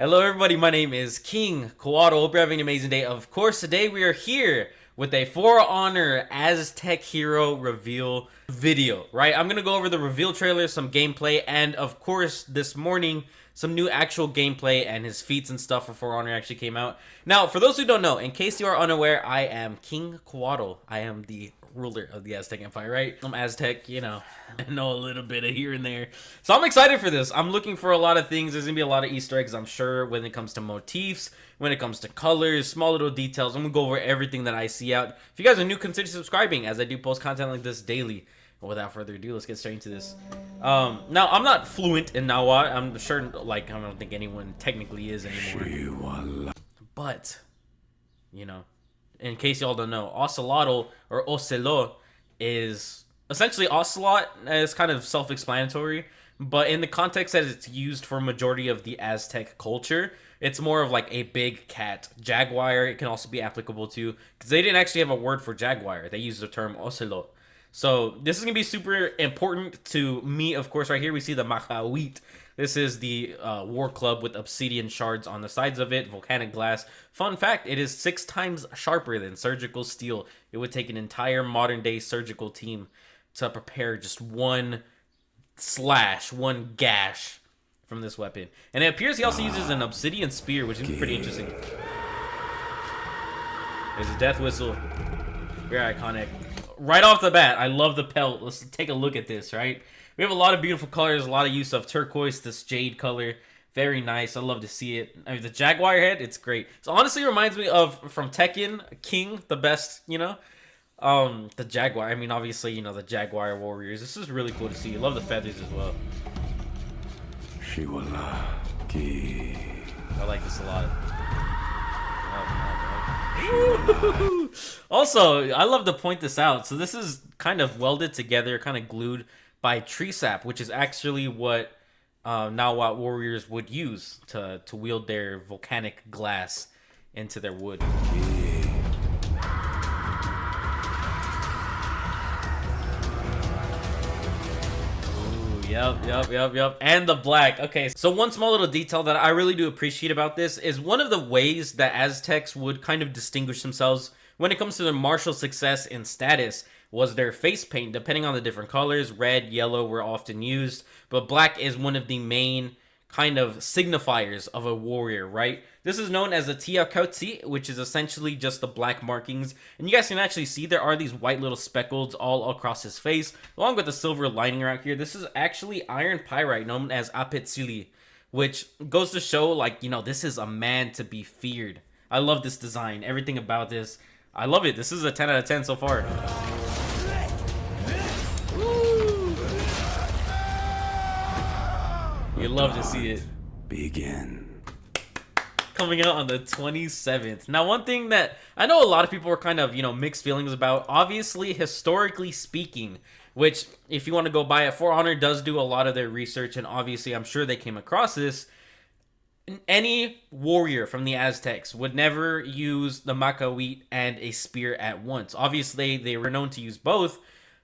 Hello everybody, my name is King Kawado. Hope you're having an amazing day. Of course, today we are here with a For Honor Aztec hero reveal video, right? I'm gonna go over the reveal trailer, some gameplay, and of course, this morning, some new actual gameplay and his feats and stuff for Honor actually came out. Now, for those who don't know, in case you are unaware, I am King Kawado. I am the ruler of the Aztec Empire, right? I'm Aztec, you know, I know a little bit of here and there. So I'm excited for this. I'm looking for a lot of things. There's gonna be a lot of Easter eggs, I'm sure, when it comes to motifs, when it comes to colors, small little details. I'm gonna go over everything that I see out. If you guys are new, consider subscribing, as I do post content like this daily. But without further ado, let's get straight into this. Now, I'm not fluent in Nahuatl. I'm sure, like, I don't think anyone technically is anymore. But, you know, in case y'all don't know, Ocelotl or Ocelot is essentially Ocelot. It's kind of self-explanatory, but in the context that it's used for majority of the Aztec culture, it's more of like a big cat. Jaguar, it can also be applicable to, because they didn't actually have a word for jaguar. They used the term Ocelot. So this is going to be super important to me, of course. Right here we see the Macawit. This is the war club with obsidian shards on the sides of it, volcanic glass. Fun fact, it is 6 times sharper than surgical steel. It would take an entire modern day surgical team to prepare just one slash, one gash from this weapon. And it appears he also uses an obsidian spear, which is pretty interesting. There's a death whistle. Very iconic. Right off the bat, I love the pelt. Let's take a look at this, right? We have a lot of beautiful colors, a lot of use of turquoise, this jade color. Very nice. I love to see it. I mean, the jaguar head, it's great. So honestly, it reminds me of, from Tekken, King, the best, you know? The jaguar. I mean, obviously, you know, the jaguar warriors. This is really cool to see. I love the feathers as well. I like this a lot. Also, I love to point this out. So this is kind of welded together, kind of glued by tree sap, which is actually what Nahuatl warriors would use to wield their volcanic glass into their wood. Yep. And the black. Okay, so one small little detail that I really do appreciate about this is one of the ways that Aztecs would kind of distinguish themselves when it comes to their martial success and status was their face paint. Depending on the different colors, red, yellow were often used, but black is one of the main kind of signifiers of a warrior, right? This is known as the Tiakotsi, which is essentially just the black markings. And you guys can actually see there are these white little speckles all across his face, along with the silver lining right here. This is actually iron pyrite, known as Apetsili, which goes to show, like, you know, this is a man to be feared. I love this design. Everything about this, I love it. This is a 10 out of 10 so far. You love to see it. Begin. Coming out on the 27th. Now, one thing that I know a lot of people are kind of, you know, mixed feelings about, obviously, historically speaking, which, if you want to go by it, For Honor does do a lot of their research, and obviously, I'm sure they came across this. Any warrior from the Aztecs would never use the Macawit and a spear at once. Obviously, they were known to use both,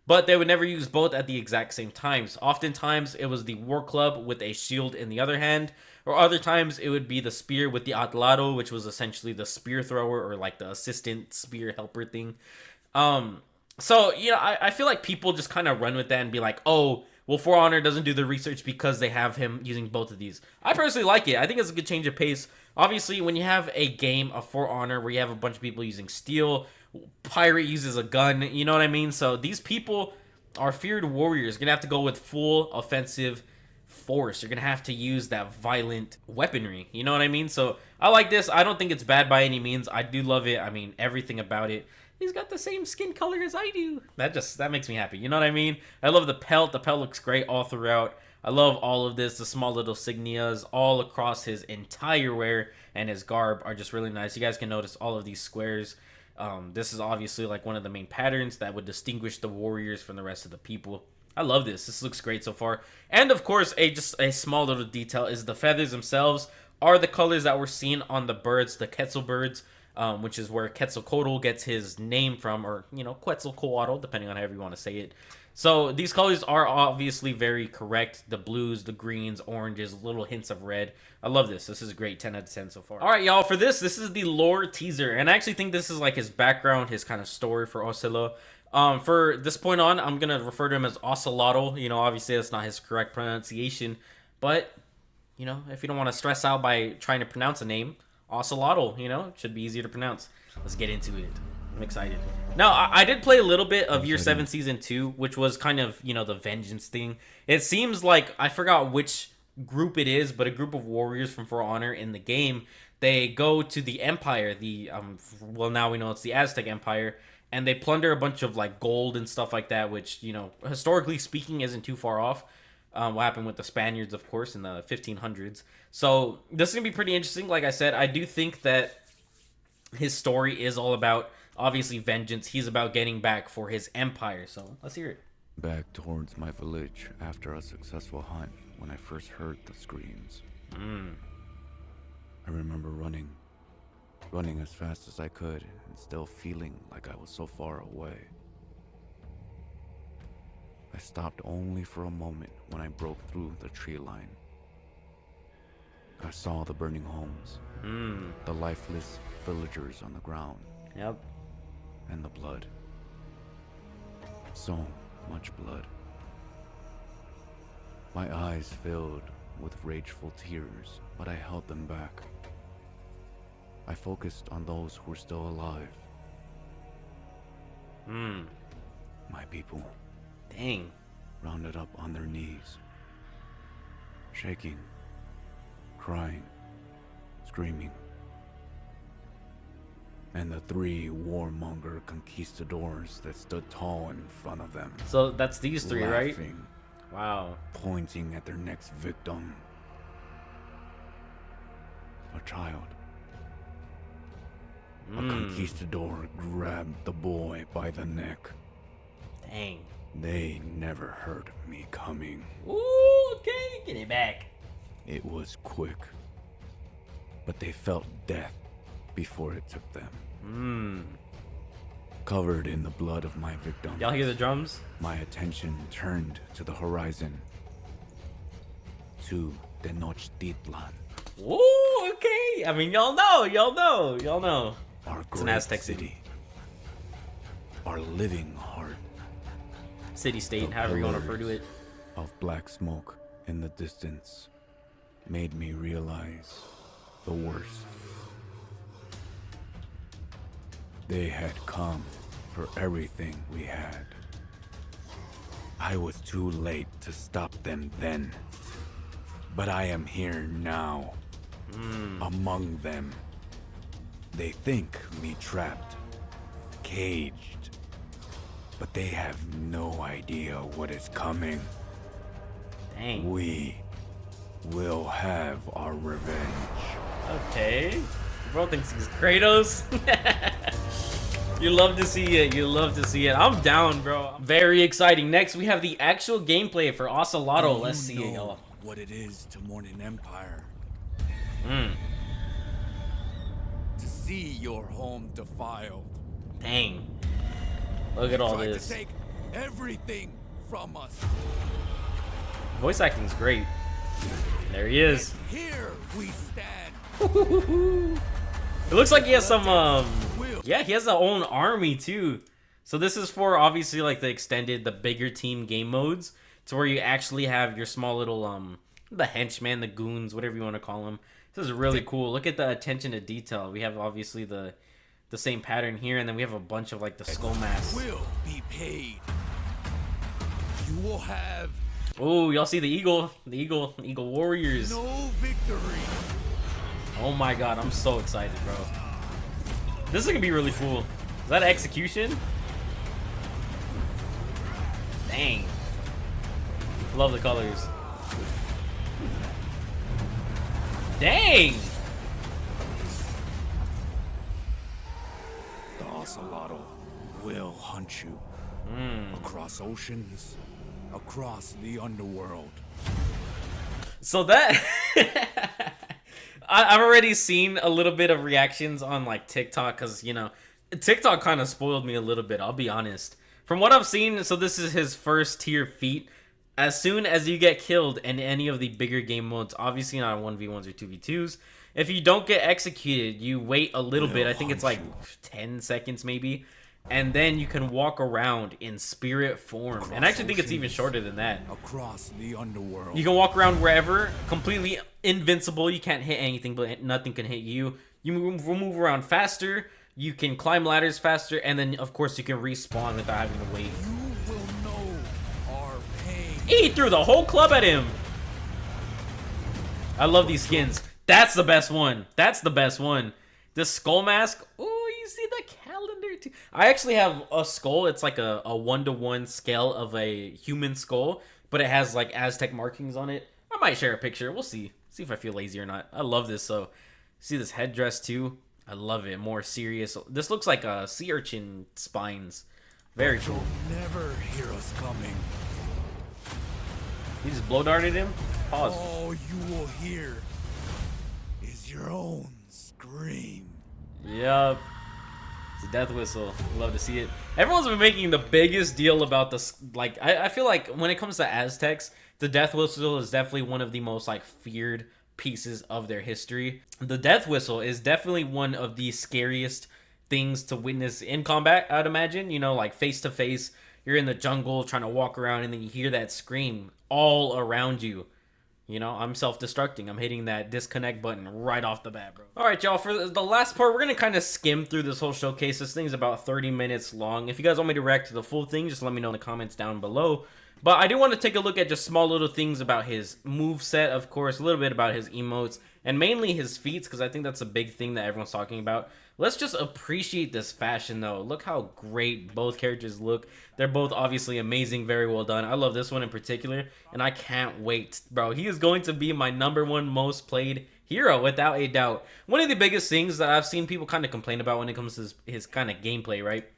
but they would never use both at the exact same times. Oftentimes, it was the war club with a shield in the other hand, or other times it would be the spear with the Ocelotl, which was essentially the spear thrower or like the assistant spear helper thing. So, you know, I feel like people just kind of run with that and be like, oh, well, For Honor doesn't do the research because they have him using both of these. I personally like it. I think it's a good change of pace. Obviously, when you have a game of For Honor where you have a bunch of people using steel, pirate uses a gun, you know what I mean? So these people are feared warriors. You're going to have to go with full offensive force. You're going to have to use that violent weaponry, you know what I mean? So I like this. I don't think it's bad by any means. I do love it. I mean, everything about it. He's got the same skin color as I do. That makes me happy. You know what I mean? I love the pelt. The pelt looks great all throughout. I love all of this. The small little signias all across his entire wear and his garb are just really nice. You guys can notice all of these squares. This is obviously like one of the main patterns that would distinguish the warriors from the rest of the people. I love this. This looks great so far. And of course, just a small little detail is the feathers themselves are the colors that we're seeing on the birds, the Quetzal birds. Which is where Quetzalcoatl gets his name from, or, you know, Quetzalcoatl, depending on however you want to say it. So these colors are obviously very correct. The blues, the greens, oranges, little hints of red. I love this. This is a great 10 out of 10 so far. All right, y'all, for this is the lore teaser. And I actually think this is like his background, his kind of story for Ocelot. For this point on, I'm going to refer to him as Ocelotl. You know, obviously that's not his correct pronunciation. But, you know, if you don't want to stress out by trying to pronounce a name, Ocelotl, you know, it should be easier to pronounce. Let's get into it. I'm excited. Now, I did play a little bit of Year 7 Season 2, which was kind of, you know, the vengeance thing. It seems like, I forgot which group it is, but a group of warriors from For Honor in the game, they go to the Empire, well, now we know it's the Aztec Empire, and they plunder a bunch of, like, gold and stuff like that, which, you know, historically speaking isn't too far off. What happened with the Spaniards, of course, in the 1500s. So, this is going to be pretty interesting. Like I said, I do think that his story is all about, obviously, vengeance. He's about getting back for his empire. So let's hear it. Back towards my village after a successful hunt when I first heard the screams. I remember running as fast as I could and still feeling like I was so far away. I stopped only for a moment when I broke through the tree line. I saw the burning homes, the lifeless villagers on the ground. Yep. And the blood. So much blood. My eyes filled with rageful tears, but I held them back. I focused on those who were still alive. My people. Dang. Rounded up on their knees. Shaking. Crying. Screaming. And the 3 warmonger conquistadors that stood tall in front of them. So that's these 3, right? Wow. Pointing at their next victim. A child. A conquistador grabbed the boy by the neck. Dang. They never heard me coming. Ooh, okay, get it back. It was quick. But they felt death before it took them. Covered in the blood of my victims. Y'all hear the drums? My attention turned to the horizon. To Tenochtitlan. Ooh, okay. I mean, y'all know. Our It's an great Aztec city. Our living heart. City-state, however you want to refer to it. Of black smoke in the distance made me realize the worst. They had come for everything we had. I was too late to stop them then. But I am here now. Among them. They think me trapped. Caged. But they have no idea what is coming. Dang. We will have our revenge. Okay. Bro thinks he's Kratos. You love to see it. You love to see it. I'm down, bro. Very exciting. Next, we have the actual gameplay for Ocelotl. Let's see it, y'all. What it is to mourn an empire. To see your home defiled. Dang. Look at all this. To take everything from us. Voice acting's great. There he is. And here we stand. It looks like he has some, yeah, he has his own army too. So this is for obviously like the extended, the bigger team game modes. To where you actually have your small little, the henchmen, the goons, whatever you want to call them. This is really cool. Look at the attention to detail. We have obviously the same pattern here, and then we have a bunch of like the skull masks. Will be paid. You will have. Oh, y'all see the eagle warriors. No victory. Oh my god, I'm so excited, bro. This is gonna be really cool. Is that execution? Dang. Love the colors. Dang! The Ocelotl will hunt you. Across oceans, across the underworld. So that... I've already seen a little bit of reactions on like TikTok because, you know, TikTok kind of spoiled me a little bit, I'll be honest. From what I've seen, so this is his first tier feat. As soon as you get killed in any of the bigger game modes, obviously not 1v1s or 2v2s, if you don't get executed, you wait a little bit. I think it's like 10 seconds maybe. And then you can walk around in spirit form. And I actually think it's even shorter than that. Across the underworld. You can walk around wherever, completely invincible. You can't hit anything, but nothing can hit you. You move around faster. You can climb ladders faster. And then, of course, you can respawn without having to wait. You will know our pain. He threw the whole club at him. I love these skins. That's the best one. That's the best one. The skull mask. Oh, you see the calendar too. I actually have a skull. It's like a 1-to-1 scale of a human skull, but it has like Aztec markings on it. I might share a picture. We'll see. See if I feel lazy or not. I love this. So, see this headdress too. I love it. More serious. This looks like a sea urchin spines. Very cool. Never hear us coming. He just blow darted him. Pause. All you will hear is your own scream. Yup. It's a death whistle. Love to see it. Everyone's been making the biggest deal about this. Like, I feel like when it comes to Aztecs, the death whistle is definitely one of the most like feared pieces of their history. The death whistle is definitely one of the scariest things to witness in combat, I'd imagine. You know, like face to face, you're in the jungle trying to walk around and then you hear that scream all around you. You know, I'm self-destructing. I'm hitting that disconnect button right off the bat, bro. All right, y'all, for the last part, we're going to kind of skim through this whole showcase. This thing's about 30 minutes long. If you guys want me to react to the full thing, just let me know in the comments down below. But I do want to take a look at just small little things about his move set, of course, a little bit about his emotes, and mainly his feats, because I think that's a big thing that everyone's talking about. Let's just appreciate this fashion, though. Look how great both characters look. They're both obviously amazing, very well done. I love this one in particular, and I can't wait, bro. He is going to be my #1 most played hero, without a doubt. One of the biggest things that I've seen people kind of complain about when it comes to his kind of gameplay, right?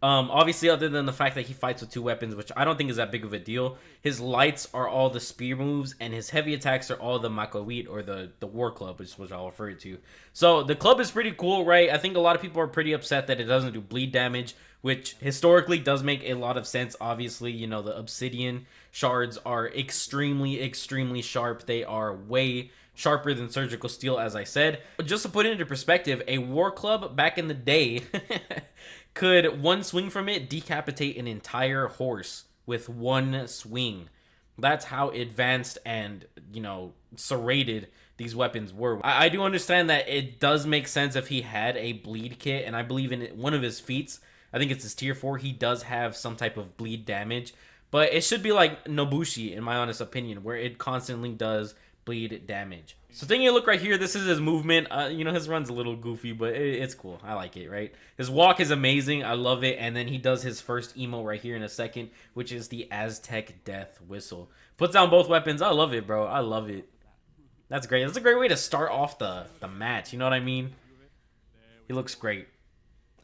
Obviously, other than the fact that he fights with 2 weapons, which I don't think is that big of a deal, his lights are all the spear moves, and his heavy attacks are all the Makoit, or the war club, which is what I'll refer to. So, the club is pretty cool, right? I think a lot of people are pretty upset that it doesn't do bleed damage, which historically does make a lot of sense. Obviously, you know, the obsidian shards are extremely, extremely sharp. They are way sharper than surgical steel, as I said. But just to put it into perspective, a war club back in the day could one swing from it decapitate an entire horse with one swing. That's how advanced and, you know, serrated these weapons were. I do understand that it does make sense if he had a bleed kit, and I believe in one of his feats, I think it's his tier 4, he does have some type of bleed damage, but it should be like Nobushi, in my honest opinion, where it constantly does bleed damage. So taking a look right here, this is his movement. You know, his run's a little goofy, but it's cool. I like it, right? His walk is amazing. I love it. And then he does his first emo right here in a second, which is the Aztec death whistle. Puts down both weapons. I love it, bro. I love it. That's great. That's a great way to start off the match. You know what I mean? He looks great.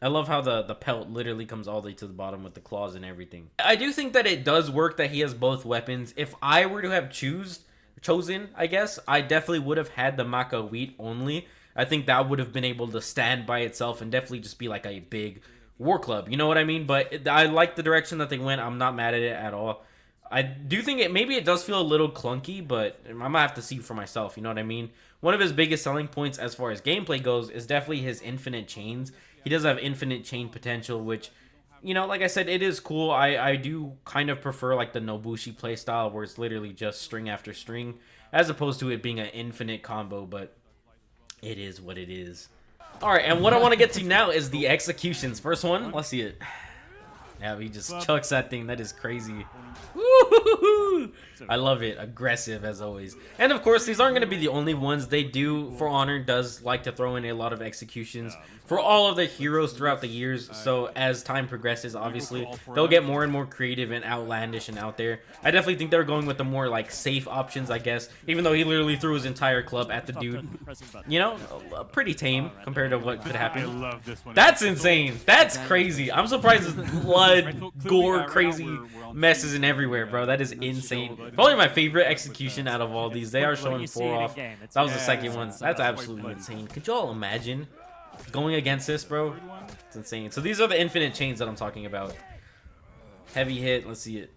I love how the pelt literally comes all the way to the bottom with the claws and everything. I do think that it does work that he has both weapons. If I were to have chosen, I guess, I definitely would have had the Makoit only. I think that would have been able to stand by itself and definitely just be like a big war club. You know what I mean? But I like the direction that they went. I'm not mad at it at all. I do think maybe it does feel a little clunky, but I might have to see for myself. You know what I mean? One of his biggest selling points as far as gameplay goes is definitely his infinite chains. He does have infinite chain potential, which, you know, like I said, it is cool. I do kind of prefer like the Nobushi playstyle where it's literally just string after string, as opposed to it being an infinite combo, but it is what it is. All right, and what I want to get to now is the executions. First one, let's see it. Yeah, he just chucks that thing. That is crazy. Woo-hoo-hoo-hoo! I love it. Aggressive, as always. And, of course, these aren't going to be the only ones. They do, For Honor does like to throw in a lot of executions for all of the heroes throughout the years. So, as time progresses, obviously, they'll get more and more creative and outlandish and out there. I definitely think they're going with the more, like, safe options, I guess. Even though he literally threw his entire club at the dude. You know, pretty tame compared to what could happen. That's insane. That's crazy. I'm surprised there's blood, gore, crazy messes in everywhere, bro. That is insane. Probably my favorite execution out of all these. They are showing 4 off. That was the second one. That's absolutely insane. Could y'all imagine going against this, bro? It's insane. So these are the infinite chains that I'm talking about. Heavy hit. Let's see it.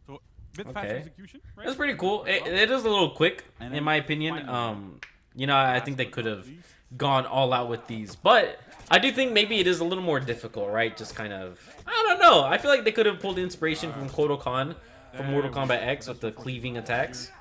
So bit fast Okay. execution, right? That's pretty cool. It is a little quick, in my opinion. You know, I think they could have gone all out with these, but I do think maybe it is a little more difficult, right? Just kind of, I don't know. I feel like they could have pulled inspiration from Kotal Khan from Mortal Kombat X with the cleaving attacks.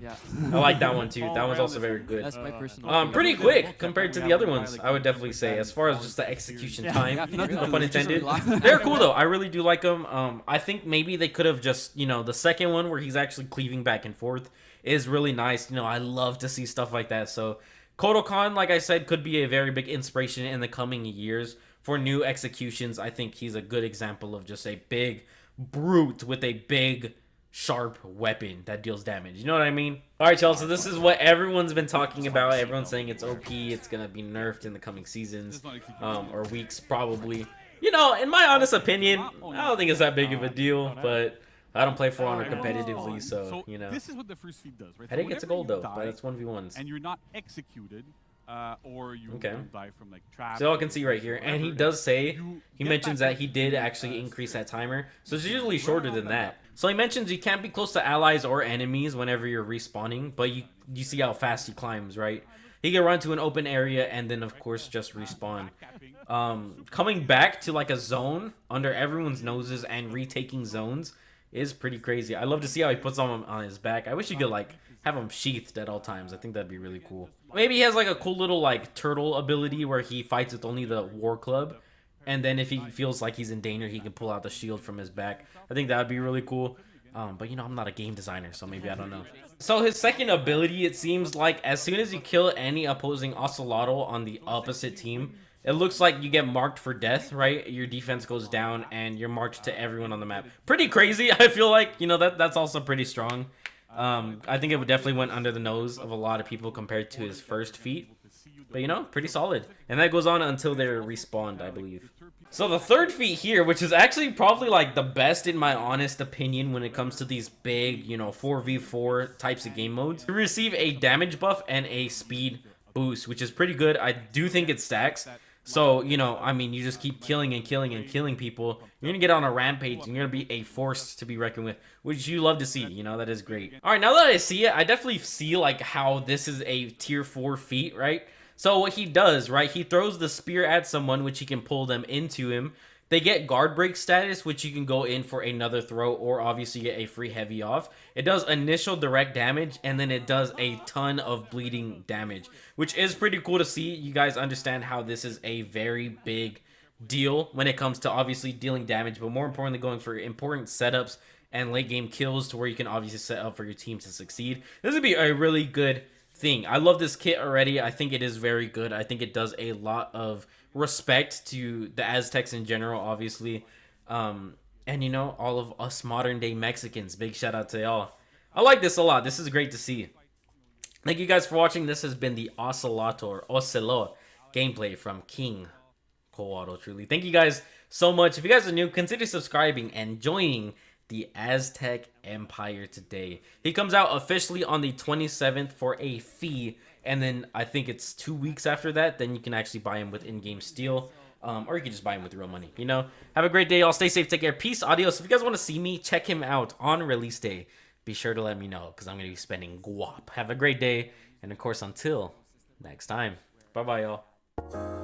Yeah, I like that one too. That one's also very good. that's my personal. Pretty quick compared to the other ones, I would definitely say. As far as just the execution time, no pun intended. They're cool though. I really do like them. I think maybe they could have just, you know, the second one where he's actually cleaving back and forth is really nice. You know, I love to see stuff like that. So Kotal Khan, like I said, could be a very big inspiration in the coming years for new executions. I think he's a good example of just a big brute with a big sharp weapon that deals damage. You know what I mean? All right, y'all. So this is what everyone's been talking about. Everyone's saying it's OP. It's gonna be nerfed in the coming seasons, or weeks probably. You know, in my honest opinion, I don't think it's that big of a deal. But I don't play For Honor competitively, so you know. This is what the first feat does, right? I think it's a gold though, but that's 1v1s. And you're not executed, or you die from like traps. So y'all can see right here, and he does say, he mentions that he did actually increase that timer, so it's usually shorter than that. So he mentions you can't be close to allies or enemies whenever you're respawning, but you see how fast he climbs, right? He can run to an open area and then of course just respawn. Coming back to like a zone under everyone's noses and retaking zones is pretty crazy. I love to see how he puts them on his back. I wish you could like have him sheathed at all times. I think that'd be really cool. Maybe he has like a cool little like turtle ability where he fights with only the war club, and then if he feels like he's in danger, he can pull out the shield from his back. I think that would be really cool. But you know, I'm not a game designer, so maybe I don't know. So his second ability, it seems like as soon as you kill any opposing Ocelotl on the opposite team, it looks like you get marked for death, right? Your defense goes down and you're marked to everyone on the map. Pretty crazy. I feel like, you know, that's also pretty strong. I think it would definitely went under the nose of a lot of people compared to his first feat. But, you know, pretty solid. And that goes on until they're respawned, I believe. So the third feat here, which is actually probably like the best in my honest opinion when it comes to these big, you know, 4v4 types of game modes. You receive a damage buff and a speed boost, which is pretty good. I do think it stacks. So, you know, I mean, you just keep killing and killing and killing people. You're going to get on a rampage and you're going to be a force to be reckoned with, which you love to see. You know, that is great. All right, now that I see it, I definitely see like how this is a tier 4 feat, right? So what he does, right, he throws the spear at someone, which he can pull them into him. They get guard break status, which you can go in for another throw, or obviously get a free heavy off. It does initial direct damage, and then it does a ton of bleeding damage, which is pretty cool to see. You guys understand how this is a very big deal when it comes to obviously dealing damage, but more importantly, going for important setups and late game kills to where you can obviously set up for your team to succeed. This would be a really good thing. I love this kit already. I think it is very good. I think it does a lot of respect to the Aztecs in general, obviously. And you know, all of us modern day Mexicans. Big shout out to y'all. I like this a lot. This is great to see. Thank you guys for watching. This has been the Ocelot or Ocelot gameplay from King Coatl, truly. Thank you guys so much. If you guys are new, consider subscribing and joining the Aztec Empire today. He comes out officially on the 27th for a fee, and then I think it's 2 weeks after that, then you can actually buy him with in-game steal, or you can just buy him with real money, you know? Have a great day, y'all. Stay safe, take care, peace, adios. If you guys want to see me, check him out on release day. Be sure to let me know, because I'm going to be spending guap. Have a great day, and of course, until next time. Bye-bye, y'all.